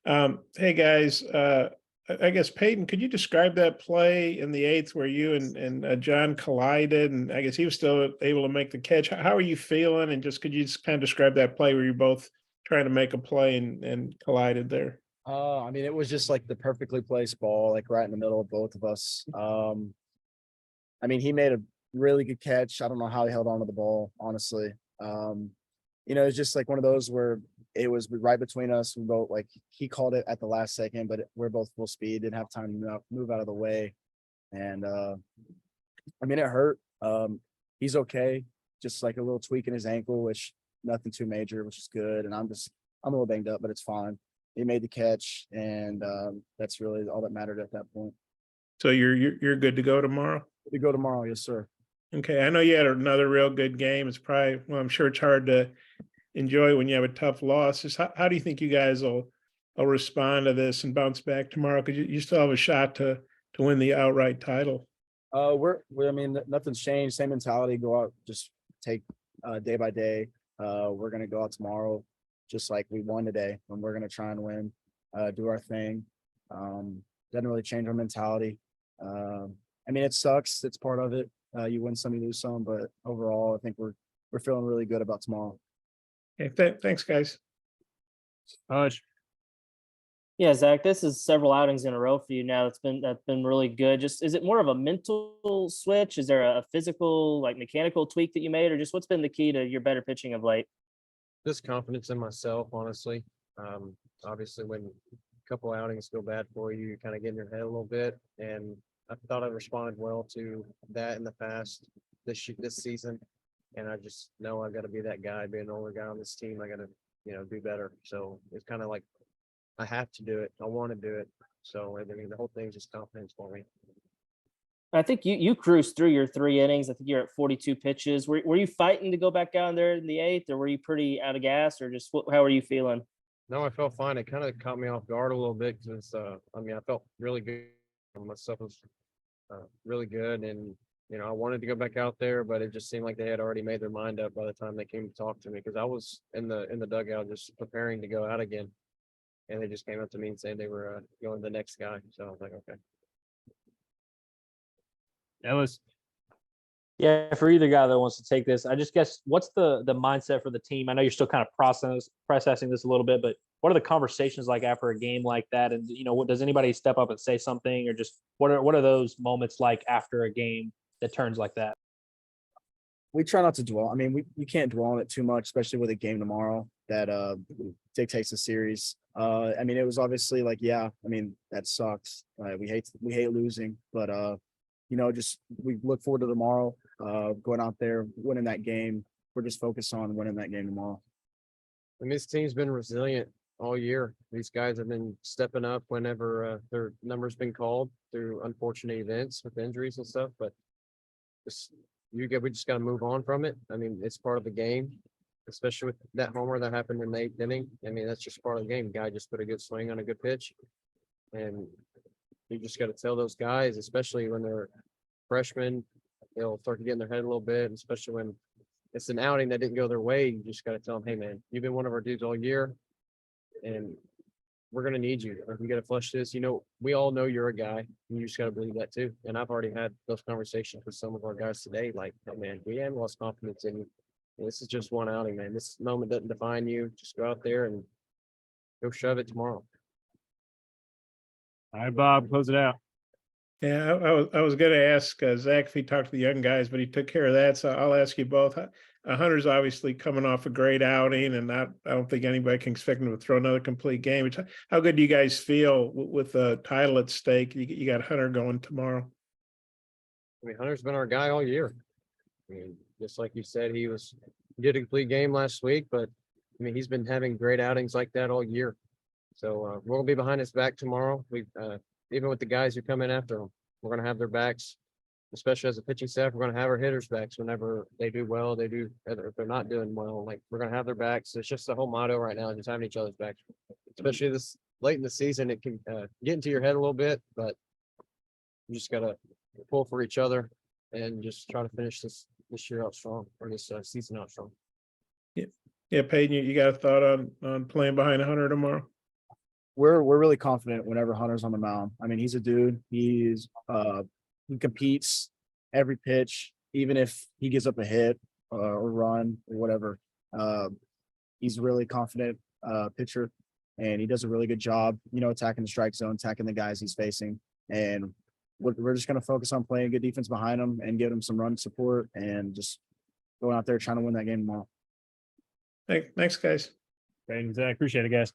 Hey guys, I guess Peyton, could you describe that play in the eighth where you and John collided, and I guess he was still able to make the catch? How are you feeling? And just could you just kind of describe that play where you're both trying to make a play and collided there? I mean, it was just like the perfectly placed ball, like right in the middle of both of us. I mean, he made a really good catch. I don't know how he held on to the ball, honestly. Um, it's just like one of those where it was right between us. We both like he called it at the last second, but we're both full speed, didn't have time to move out of the way. And I mean, it hurt. He's okay, just like a little tweak in his ankle, which nothing too major, which is good. And I'm a little banged up, but it's fine. He made the catch, and that's really all that mattered at that point. So you're good to go tomorrow? We go tomorrow, yes, sir. Okay, I know you had another real good game. It's probably, well, I'm sure it's hard to enjoy when you have a tough loss. Just how do you think you guys will respond to this and bounce back tomorrow? Because you still have a shot to win the outright title. I mean, nothing's changed. Same mentality. Go out, just take day by day. We're gonna go out tomorrow, just like we won today, and we're gonna try and win. Do our thing. Doesn't really change our mentality. I mean, it sucks. It's part of it. You win some, you lose some, but overall, I think we're feeling really good about tomorrow. Okay, thanks, guys. Yeah, Zach, this is several outings in a row for you now. That's been really good. Just is it more of a mental switch? Is there a physical, like mechanical tweak that you made, or just what's been the key to your better pitching of late? Just confidence in myself, honestly. Obviously, when a couple outings go bad for you, you kind of get in your head a little bit. And I thought I responded well to that in the past this season. And I just know I got to be that guy, being the older guy on this team. I got to, do better. So it's kind of like I have to do it. I want to do it. So I mean, the whole thing's just confidence for me. I think you cruised through your 3 innings. I think you're at 42 pitches. Were you fighting to go back down there in the eighth, or were you pretty out of gas, or just how are you feeling? No, I felt fine. It kind of caught me off guard a little bit because I mean, I felt really good. My stuff was really good, and I wanted to go back out there, but it just seemed like they had already made their mind up by the time they came to talk to me, because I was in the dugout just preparing to go out again, and they just came up to me and saying they were going to the next guy. So I was like, okay. Yeah, for either guy that wants to take this, I just guess what's the mindset for the team? I know you're still kind of processing this a little bit, but what are the conversations like after a game like that? And what does anybody step up and say something, or just what are those moments like after a game that turns like that? We try not to dwell. I mean, you can't dwell on it too much, especially with a game tomorrow that dictates the series. I mean, it was obviously like, yeah, I mean, that sucks. We hate losing, but just we look forward to tomorrow, going out there, winning that game. We're just focused on winning that game tomorrow. And this team's been resilient all year. These guys have been stepping up whenever their number's been called through unfortunate events with injuries and stuff. But we just got to move on from it. I mean, it's part of the game, especially with that homer that happened in the eighth inning. I mean, that's just part of the game. Guy just put a good swing on a good pitch, and you just got to tell those guys, especially when they're freshmen, they'll start to get in their head a little bit, and especially when it's an outing that didn't go their way. You just got to tell them, hey, man, you've been one of our dudes all year, and we're going to need you. We got to flush this. We all know you're a guy, and you just got to believe that too. And I've already had those conversations with some of our guys today, like, oh, man, we haven't lost confidence in you. And this is just one outing, man. This moment doesn't define you. Just go out there and go shove it tomorrow. All right, Bob, close it out. Yeah, I was going to ask Zack if he talked to the young guys, but he took care of that. So I'll ask you both. Hunter's obviously coming off a great outing, and I don't think anybody can expect him to throw another complete game. How good do you guys feel with the title at stake? You got Hunter going tomorrow. I mean, Hunter's been our guy all year. I mean, just like you said, he did a complete game last week, but I mean, he's been having great outings like that all year. So we're gonna be behind his back tomorrow. We even with the guys who come in after him, we're gonna have their backs, especially as a pitching staff. We're gonna have our hitters' backs whenever they do well. If they're not doing well, like, we're gonna have their backs. It's just the whole motto right now, just having each other's backs. Especially this late in the season, it can get into your head a little bit, but you just gotta pull for each other and just try to finish this year out strong, or this season out strong. Yeah, Peyton, you got a thought on playing behind Hunter tomorrow? we're really confident whenever Hunter's on the mound. I mean, he's a dude. He competes every pitch, even if he gives up a hit or run or whatever. He's a really confident pitcher, and he does a really good job, attacking the strike zone, attacking the guys he's facing. And we're just going to focus on playing good defense behind him and give him some run support and just going out there trying to win that game tomorrow. Thanks, guys. Thanks, Zach. Appreciate it, guys.